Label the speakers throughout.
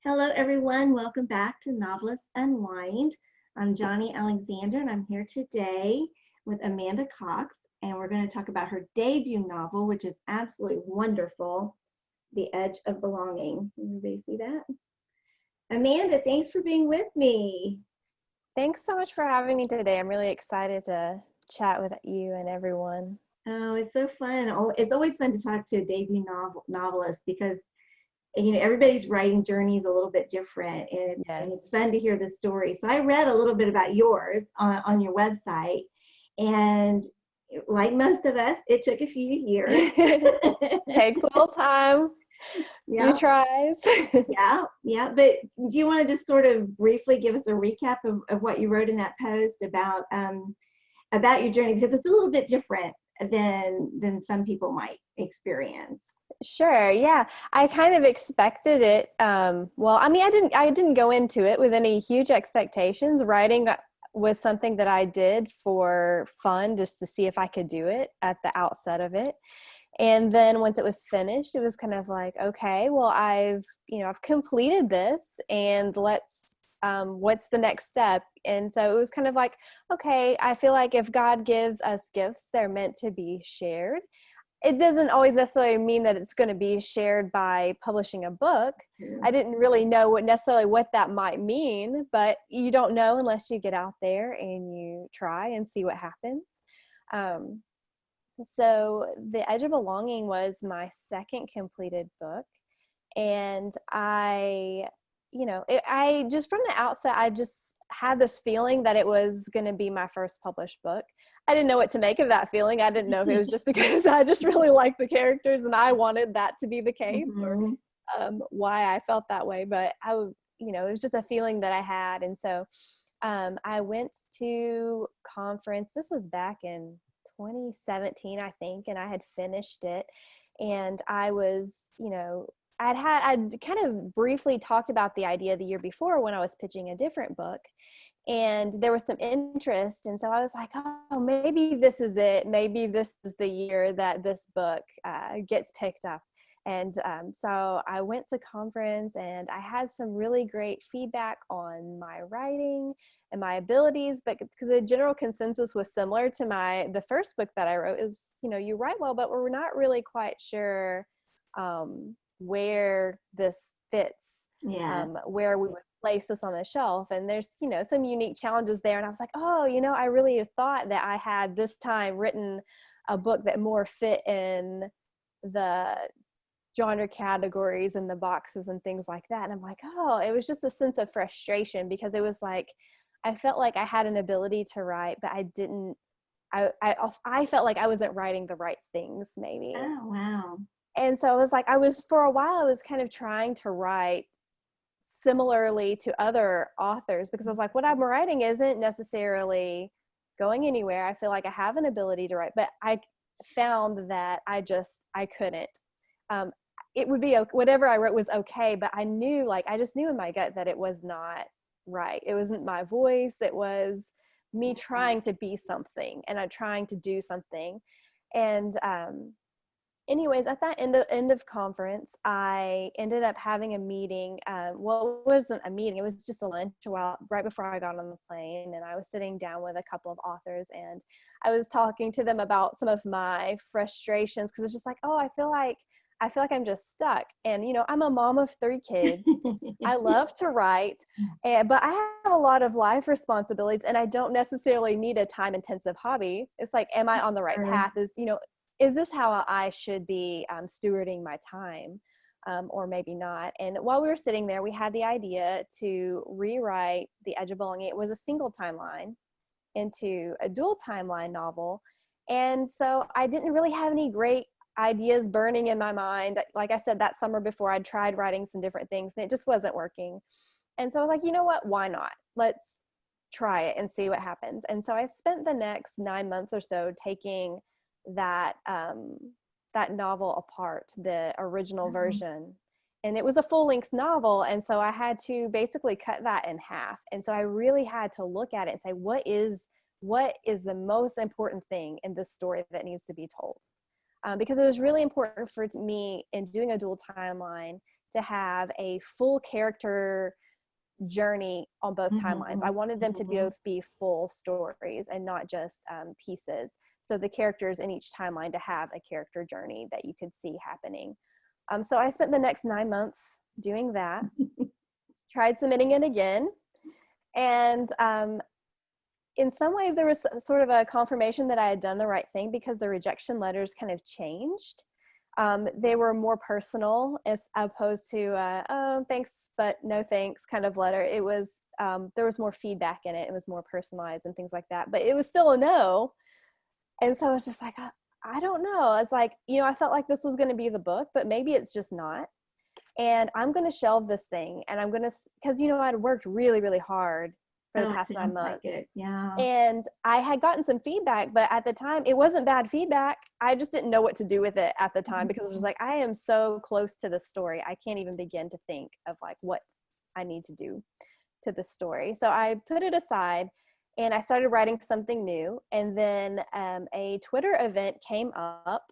Speaker 1: Hello, everyone. Welcome back to Novelists Unwind. I'm Johnnie Alexander, and I'm here today with Amanda Cox, and we're going to talk about her debut novel, which is absolutely wonderful, The Edge of Belonging. Everybody see that? Amanda, thanks for being with me.
Speaker 2: Thanks so much for having me today. I'm really excited to chat with you and everyone.
Speaker 1: Oh, it's so fun. Oh, it's always fun to talk to a debut novelist because everybody's writing journey is a little bit different, and it's
Speaker 2: Yes.
Speaker 1: fun to hear the story. So I read a little bit about yours on your website, and like most of us, it took a few years.
Speaker 2: Takes a little time, few
Speaker 1: Yeah,
Speaker 2: tries.
Speaker 1: yeah. But do you want to just sort of briefly give us a recap of what you wrote in that post about your journey, because it's a little bit different than some people might experience.
Speaker 2: Sure, yeah. I kind of expected it. I didn't go into it with any huge expectations. Writing was something that I did for fun, just to see if I could do it at the outset of it. And then once it was finished, it was kind of like, okay, well, I've completed this, and what's the next step? And so it was kind of like, okay, I feel like if God gives us gifts, they're meant to be shared. It doesn't always necessarily mean that it's going to be shared by publishing a book. I didn't really know what that might mean, but you don't know unless you get out there and you try and see what happens. Um, so The Edge of Belonging was my second completed book. And I just from the outset, I just had this feeling that it was going to be my first published book. I didn't know what to make of that feeling. I didn't know if it was just because I just really liked the characters and I wanted that to be the case, or
Speaker 1: Mhm.
Speaker 2: why I felt that way. But it was just a feeling that I had. And so I went to conference. This was back in 2017, I think, and I had finished it. And I was, I'd kind of briefly talked about the idea the year before when I was pitching a different book, and there was some interest. And so I was like, oh, maybe this is it. Maybe this is the year that this book gets picked up. And so I went to conference, and I had some really great feedback on my writing and my abilities, but the general consensus was similar to the first book that I wrote is, you write well, but we're not really quite sure where this fits,
Speaker 1: Yeah.
Speaker 2: where we would place this on the shelf. And there's, some unique challenges there. And I was like, oh, I really thought that I had this time written a book that more fit in the genre categories and the boxes and things like that. And I'm like, oh, it was just a sense of frustration, because it was like, I felt like I had an ability to write, but I didn't, I felt like I wasn't writing the right things maybe.
Speaker 1: Oh, wow.
Speaker 2: And so for a while, I was kind of trying to write similarly to other authors, because I was like, what I'm writing isn't necessarily going anywhere. I feel like I have an ability to write, but I found that I couldn't. It would be whatever I wrote was okay, but I just knew in my gut that it was not right. It wasn't my voice. It was me trying to be something, and I'm trying to do something. And anyways, at that end of conference, I ended up having a meeting. Well, it wasn't a meeting. It was just a lunch right before I got on the plane. And I was sitting down with a couple of authors, and I was talking to them about some of my frustrations, because it's just like, oh, I feel like I'm just stuck. And, I'm a mom of 3 kids. I love to write, but I have a lot of life responsibilities, and I don't necessarily need a time-intensive hobby. It's like, am I on the right path? Is this how I should be stewarding my time, or maybe not? And while we were sitting there, we had the idea to rewrite The Edge of Belonging. It was a single timeline into a dual timeline novel. And so I didn't really have any great ideas burning in my mind. Like I said, that summer before, I'd tried writing some different things, and it just wasn't working. And so I was like, you know what? Why not? Let's try it and see what happens. And so I spent the next 9 months or so taking that novel apart, the original version, and it was a full-length novel. And so I had to basically cut that in half. And so I really had to look at it and say, what is the most important thing in this story that needs to be told? Because it was really important for me, in doing a dual timeline, to have a full character journey on both timelines. I wanted them to both be full stories and not just pieces. So the characters in each timeline to have a character journey that you could see happening. So I spent the next 9 months doing that, tried submitting it again. And in some ways there was sort of a confirmation that I had done the right thing, because the rejection letters kind of changed. They were more personal as opposed to, oh, thanks, but no thanks kind of letter. It was, there was more feedback in it. It was more personalized and things like that, but it was still a no. And so I was just like, I don't know. It's like, you know, I felt like this was going to be the book, but maybe it's just not. And I'm going to shelve this thing, and I'm going to, because, you know, I'd worked really, really hard for the past 9 months.
Speaker 1: Like yeah.
Speaker 2: And I had gotten some feedback, but at the time it wasn't bad feedback. I just didn't know what to do with it at the time, because it was like, I am so close to the story. I can't even begin to think of like what I need to do to the story. So I put it aside and I started writing something new. And then a Twitter event came up.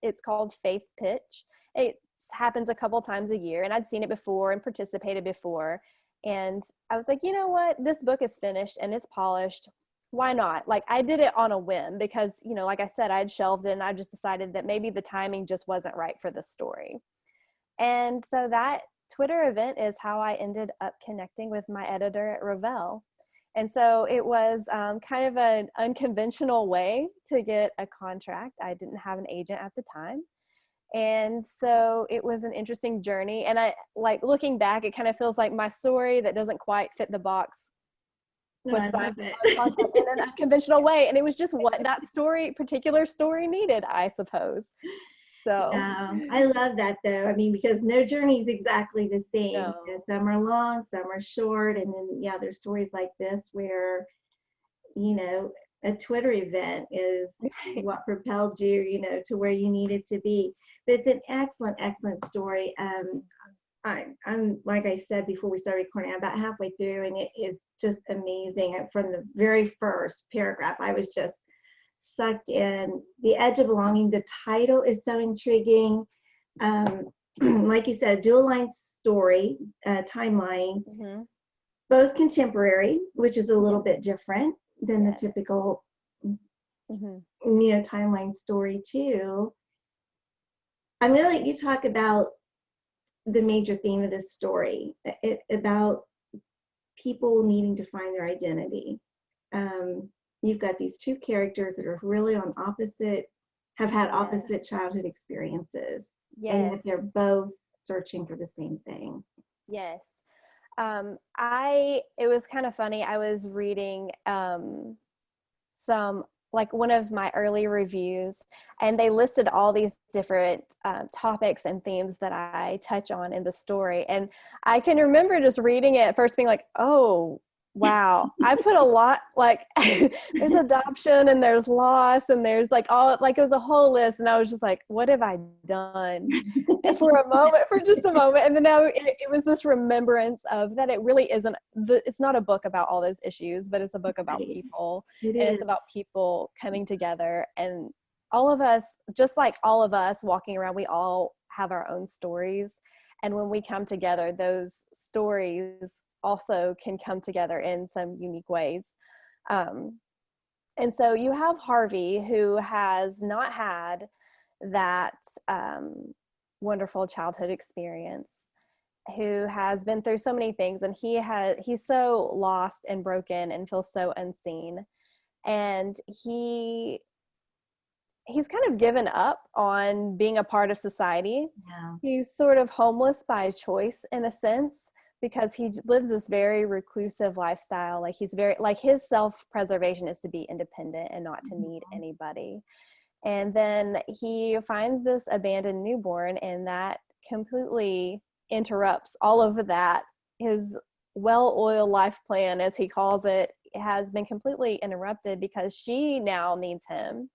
Speaker 2: It's called Faith Pitch. It happens a couple times a year, and I'd seen it before and participated before. And I was like, you know what, this book is finished and it's polished. Why not? Like, I did it on a whim because, you know, like I said, I'd shelved it and I just decided that maybe the timing just wasn't right for the story. And so that Twitter event is how I ended up connecting with my editor at Revell. And so it was kind of an unconventional way to get a contract. I didn't have an agent at the time. And so it was an interesting journey. And I, like, looking back, it kind of feels like my story that doesn't quite fit the box was signed in an unconventional way. And it was just what that particular story needed, I suppose. So
Speaker 1: I love that, though. I mean, because no journey is exactly the same.
Speaker 2: No.
Speaker 1: You know, some are long, some are short. And then, yeah, there's stories like this where, you know, a Twitter event is what propelled you, you know, to where you needed to be. But it's an excellent, excellent story. I'm like I said before we started recording, I'm about halfway through, and it is just amazing. From the very first paragraph, I was just sucked in. The Edge of Belonging, the title is so intriguing. Like you said, dual line story, timeline, both contemporary, which is a little bit different than the typical, you know, timeline story too. I'm going to let you talk about the major theme of this story, about people needing to find their identity. You've got these two characters that are really on have had opposite childhood experiences, and that they're both searching for the same thing.
Speaker 2: Yes. It was kind of funny. I was reading like one of my early reviews, and they listed all these different topics and themes that I touch on in the story. And I can remember just reading it at first being like, oh, wow, I put a lot, like there's adoption and there's loss and there's like all, like it was a whole list. And I was just like, what have I done for just a moment. And then now it was this remembrance of that it really isn't, it's not a book about all those issues, but it's a book about people. It's about people coming together, and all of us, just like all of us walking around, we all have our own stories. And when we come together, those stories also can come together in some unique ways. And so you have Harvey, who has not had that wonderful childhood experience, who has been through so many things, and he's so lost and broken and feels so unseen. And he's kind of given up on being a part of society.
Speaker 1: Yeah.
Speaker 2: He's sort of homeless by choice in a sense, because he lives this very reclusive lifestyle. Like he's very, like his self-preservation is to be independent and not to need anybody. And then he finds this abandoned newborn, and that completely interrupts all of that. His well-oiled life plan, as he calls it, has been completely interrupted because she now needs him.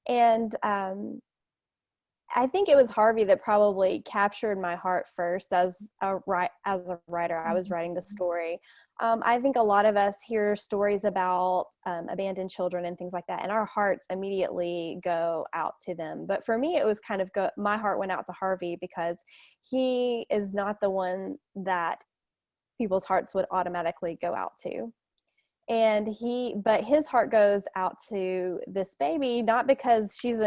Speaker 2: And I think it was Harvey that probably captured my heart first as a writer. I was writing the story. I think a lot of us hear stories about abandoned children and things like that, and our hearts immediately go out to them. But for me, it was kind of my heart went out to Harvey because he is not the one that people's hearts would automatically go out to. But his heart goes out to this baby, not because she's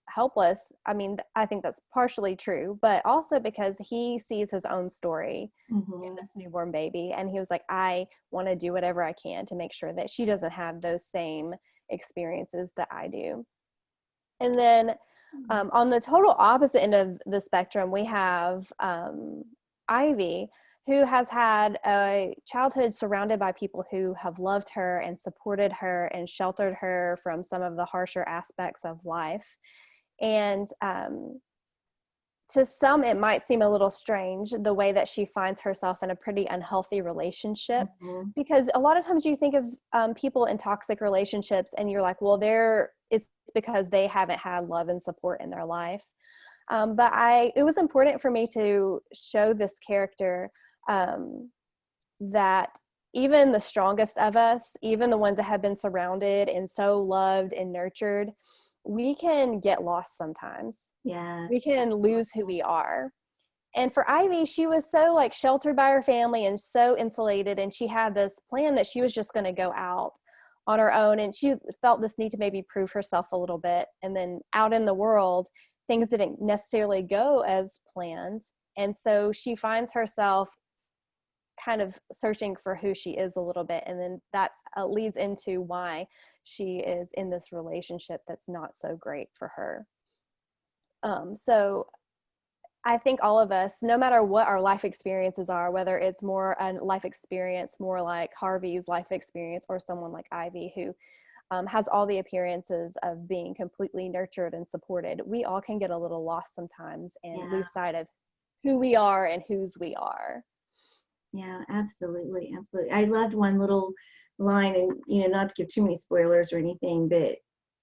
Speaker 2: helpless. I mean, I think that's partially true, but also because he sees his own story in this newborn baby. And he was like, I want to do whatever I can to make sure that she doesn't have those same experiences that I do. And then on the total opposite end of the spectrum, we have Ivy, who has had a childhood surrounded by people who have loved her and supported her and sheltered her from some of the harsher aspects of life. And to some, it might seem a little strange the way that she finds herself in a pretty unhealthy relationship, because a lot of times you think of people in toxic relationships and you're like, well, it's because they haven't had love and support in their life. But it was important for me to show this character that even the strongest of us, even the ones that have been surrounded and so loved and nurtured, we can get lost sometimes.
Speaker 1: Yeah.
Speaker 2: We can lose who we are. And for Ivy, she was so like sheltered by her family and so insulated, and she had this plan that she was just going to go out on her own, and she felt this need to maybe prove herself a little bit. And then out in the world, things didn't necessarily go as planned. And so she finds herself kind of searching for who she is a little bit. And then that leads into why she is in this relationship that's not so great for her. So I think all of us, no matter what our life experiences are, whether it's more a life experience, more like Harvey's life experience, or someone like Ivy who has all the appearances of being completely nurtured and supported, we all can get a little lost sometimes and lose sight of who we are and whose we are.
Speaker 1: Yeah, absolutely. Absolutely. I loved one little line, and, not to give too many spoilers or anything, but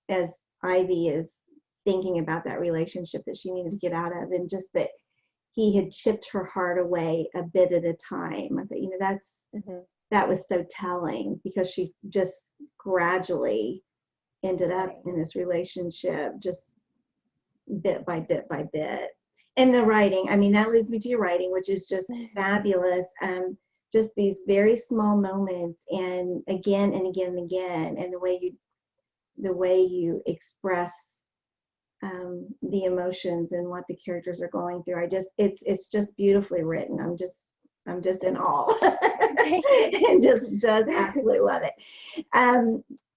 Speaker 1: as Ivy is thinking about that relationship that she needed to get out of, and just that he had chipped her heart away a bit at a time. I thought, that was so telling, because she just gradually ended up in this relationship, just bit by bit by bit. And the writing, I mean, that leads me to your writing, which is just fabulous. Just these very small moments, and again and again and again, and the way you express the emotions and what the characters are going through. It's just beautifully written. I'm just in awe, and just absolutely love it.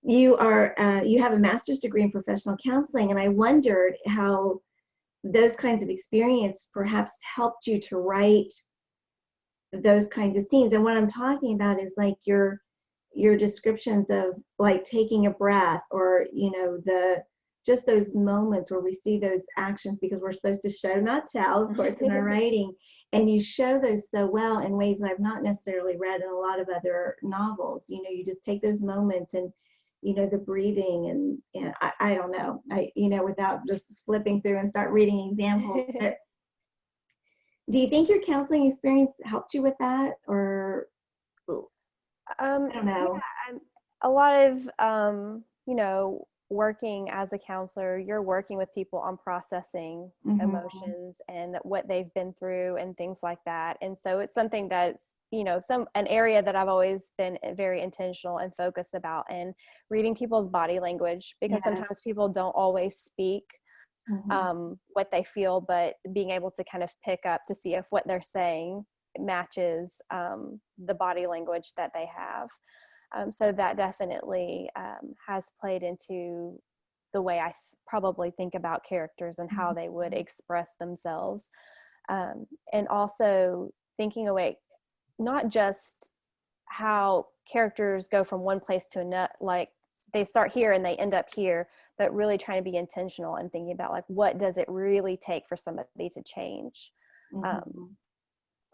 Speaker 1: You have a master's degree in professional counseling, and I wondered how those kinds of experience perhaps helped you to write those kinds of scenes. And what I'm talking about is like your descriptions of like taking a breath, or just those moments where we see those actions, because we're supposed to show not tell, of course, in our writing, and you show those so well in ways that I've not necessarily read in a lot of other novels. You just take those moments, and the breathing, and I don't know, without just flipping through and start reading examples. But do you think your counseling experience helped you with that, or I don't know?
Speaker 2: Yeah, a lot of working as a counselor, you're working with people on processing emotions and what they've been through and things like that. And so it's something that's an area that I've always been very intentional and focused about, and reading people's body language, because sometimes people don't always speak what they feel, but being able to kind of pick up to see if what they're saying matches the body language that they have. So that definitely has played into the way I probably think about characters and how they would express themselves. And also thinking away, not just how characters go from one place to another, like they start here and they end up here, but really trying to be intentional and thinking about like, what does it really take for somebody to change?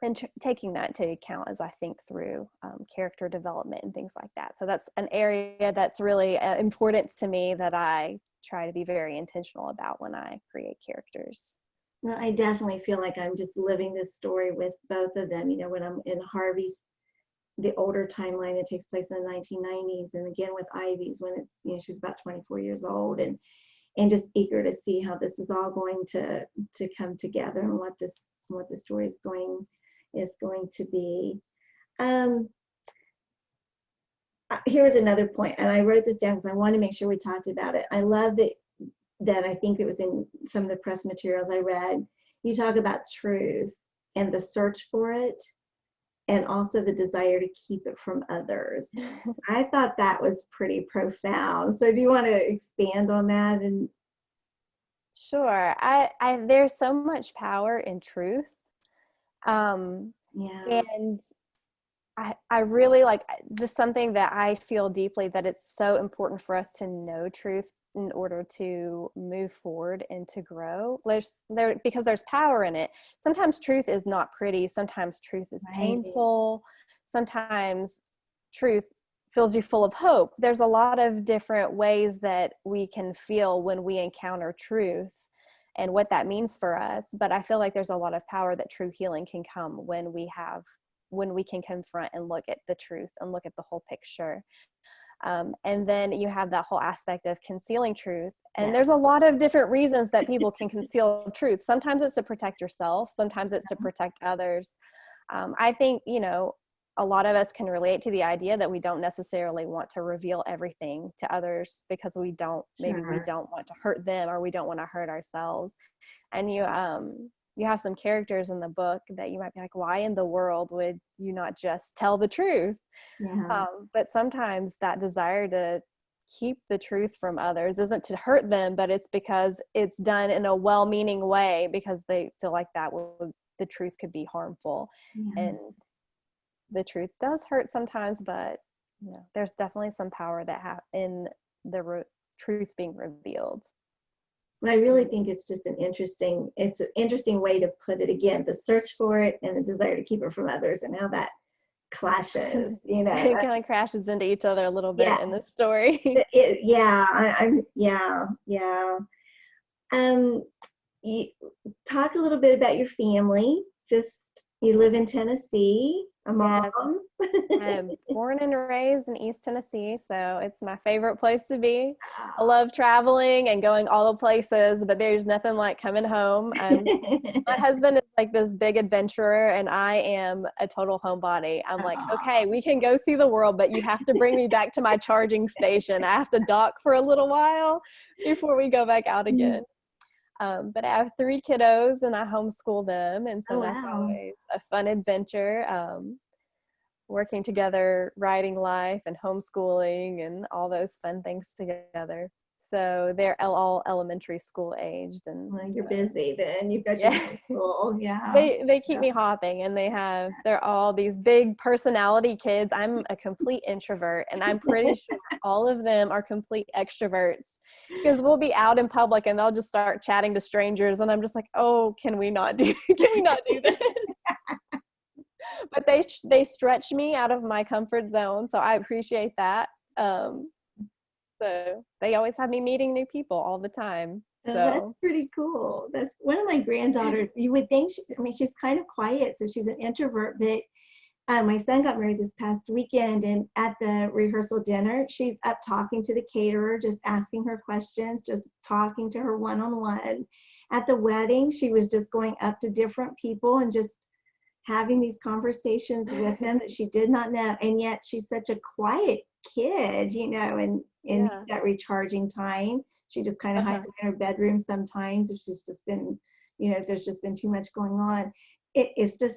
Speaker 2: and taking that into account as I think through character development and things like that. So that's an area that's really important to me that I try to be very intentional about when I create characters.
Speaker 1: Well, I definitely feel like I'm just living this story with both of them. You know, when I'm in Harvey's, the older timeline, it takes place in the 1990s, and again with Ivy's when it's, you know, she's about 24 years old, and just eager to see how this is all going to come together and what the story is going to be. Here's another point, and I wrote this down because I want to make sure we talked about it. I love that I think it was in some of the press materials I read. You talk about truth and the search for it, and also the desire to keep it from others. I thought that was pretty profound. So do you want to expand on that? And
Speaker 2: Sure. I there's so much power in truth.
Speaker 1: yeah.
Speaker 2: And I really like, just something that I feel deeply, that it's so important for us to know truth in order to move forward and to grow. Because there's power in it. Sometimes truth is not pretty. Sometimes truth is painful. Sometimes truth fills you full of hope. There's a lot of different ways that we can feel when we encounter truth and what that means for us. But I feel like there's a lot of power that true healing can come when we can confront and look at the truth and look at the whole picture. And then you have that whole aspect of concealing truth. And there's a lot of different reasons that people can conceal truth. Sometimes it's to protect yourself. Sometimes it's to protect others. I think, a lot of us can relate to the idea that we don't necessarily want to reveal everything to others because maybe we don't want to hurt them, or we don't want to hurt ourselves. And you have some characters in the book that you might be like, why in the world would you not just tell the truth?
Speaker 1: Yeah.
Speaker 2: But sometimes that desire to keep the truth from others isn't to hurt them, but it's because it's done in a well-meaning way, because they feel like the truth could be harmful.
Speaker 1: Yeah.
Speaker 2: And the truth does hurt sometimes, but there's definitely some power in the truth being revealed.
Speaker 1: I really think it's just an interesting way to put it. Again, the search for it and the desire to keep it from others, and how that clashes.
Speaker 2: It kind of crashes into each other a little bit in this story.
Speaker 1: You talk a little bit about your family. You live in Tennessee, a mom.
Speaker 2: Yes. I'm born and raised in East Tennessee, so it's my favorite place to be. I love traveling and going all the places, but there's nothing like coming home. My husband is like this big adventurer, and I am a total homebody. I'm like, okay, we can go see the world, but you have to bring me back to my charging station. I have to dock for a little while before we go back out again. But I have 3 kiddos, and I homeschool them, and so that's always a fun adventure. Working together, writing life and homeschooling and all those fun things together. So they're all elementary school aged, and
Speaker 1: you're busy then. You've got your school. Yeah.
Speaker 2: They keep me hopping, and they're all these big personality kids. I'm a complete introvert, and I'm pretty sure all of them are complete extroverts, because we'll be out in public and they'll just start chatting to strangers, and I'm just like, oh, can we not do this? But they stretch me out of my comfort zone, so I appreciate that. So they always have me meeting new people all the time. So
Speaker 1: that's pretty cool. That's one of my granddaughters. You would think she's kind of quiet, so she's an introvert, but my son got married this past weekend, and at the rehearsal dinner, she's up talking to the caterer, just asking her questions, just talking to her one-on-one. At the wedding, she was just going up to different people and just having these conversations with them that she did not know. And yet she's such a quiet kid, and that recharging time. She just kind of hides in her bedroom sometimes if she's just been, if there's just been too much going on. It's just,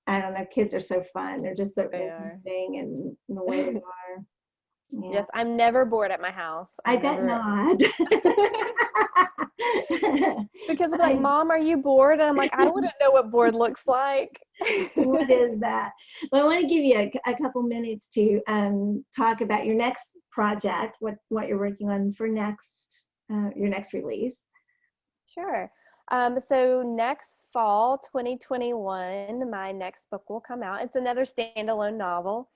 Speaker 1: I don't know, kids are so fun. They're just so interesting and the way they are. Yeah.
Speaker 2: Yes, I'm never bored at my house.
Speaker 1: I bet not.
Speaker 2: Because I'm like, Mom, are you bored? And I'm like, I wouldn't know what bored looks like.
Speaker 1: What is that? Well, I want to give you a couple minutes to talk about your next project, what you're working on for your next release.
Speaker 2: Sure. So next fall, 2021, my next book will come out. It's another standalone novel.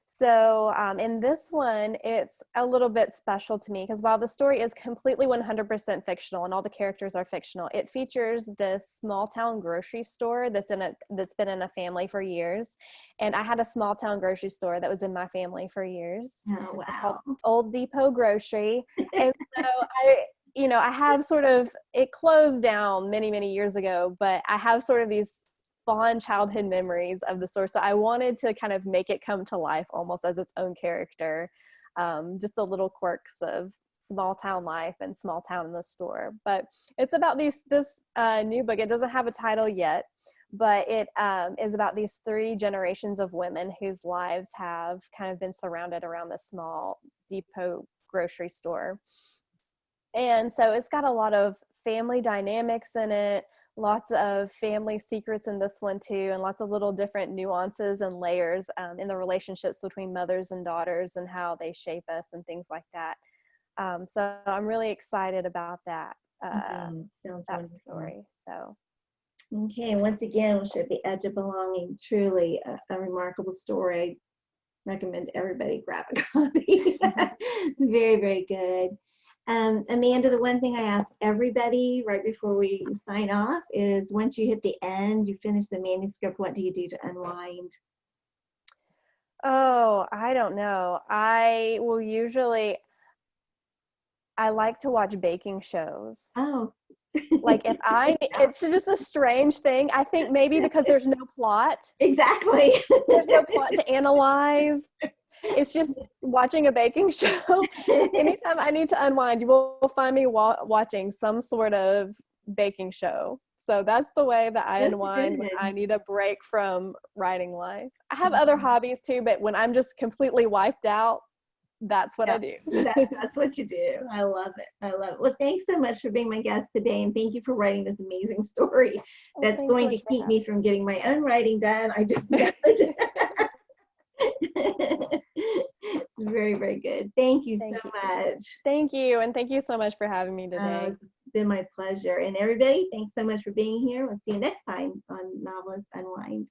Speaker 2: So in this one, it's a little bit special to me because while the story is completely 100% fictional and all the characters are fictional, it features this small town grocery store that's been in a family for years. And I had a small town grocery store that was in my family for years.
Speaker 1: Oh,
Speaker 2: Called
Speaker 1: wow.
Speaker 2: Old Depot Grocery. And so I have sort of, it closed down many, many years ago, but I have sort of these fond childhood memories of the store. So I wanted to kind of make it come to life almost as its own character. Just the little quirks of small town life and small town in the store. But it's about this new book. It doesn't have a title yet, but it is about these 3 generations of women whose lives have kind of been surrounded around this small depot grocery store. And so it's got a lot of family dynamics in it, lots of family secrets in this one too, and lots of little different nuances and layers in the relationships between mothers and daughters and how they shape us and things like that. So I'm really excited about that,
Speaker 1: Sounds
Speaker 2: that
Speaker 1: wonderful.
Speaker 2: story. So.
Speaker 1: Okay, and once again, we'll show The Edge of Belonging. Truly a remarkable story. Recommend everybody grab a copy. Very, very good. Amanda, the one thing I ask everybody right before we sign off is once you hit the end, you finish the manuscript, what do you do to unwind?
Speaker 2: Oh, I don't know. I like to watch baking shows.
Speaker 1: Oh.
Speaker 2: Like it's just a strange thing. I think maybe because there's no plot.
Speaker 1: Exactly.
Speaker 2: There's no plot to analyze. It's just watching a baking show. Anytime I need to unwind, you will find me watching some sort of baking show. So that's the way that I
Speaker 1: That's
Speaker 2: unwind when
Speaker 1: good.
Speaker 2: I need a break from writing life. I have other hobbies too, but when I'm just completely wiped out, that's what I do.
Speaker 1: That's what you do. I love it. I love it. Well, thanks so much for being my guest today, and thank you for writing this amazing story.
Speaker 2: Well,
Speaker 1: That's
Speaker 2: thanks so
Speaker 1: going to
Speaker 2: much for
Speaker 1: keep me
Speaker 2: having
Speaker 1: from getting my own writing done. I just know it. It's very, very good. Thank you so
Speaker 2: Thank you.
Speaker 1: much.
Speaker 2: Thank you. And thank you so much for having me today.
Speaker 1: It's been my pleasure. And everybody, thanks so much for being here. We'll see you next time on Novelists Unwind.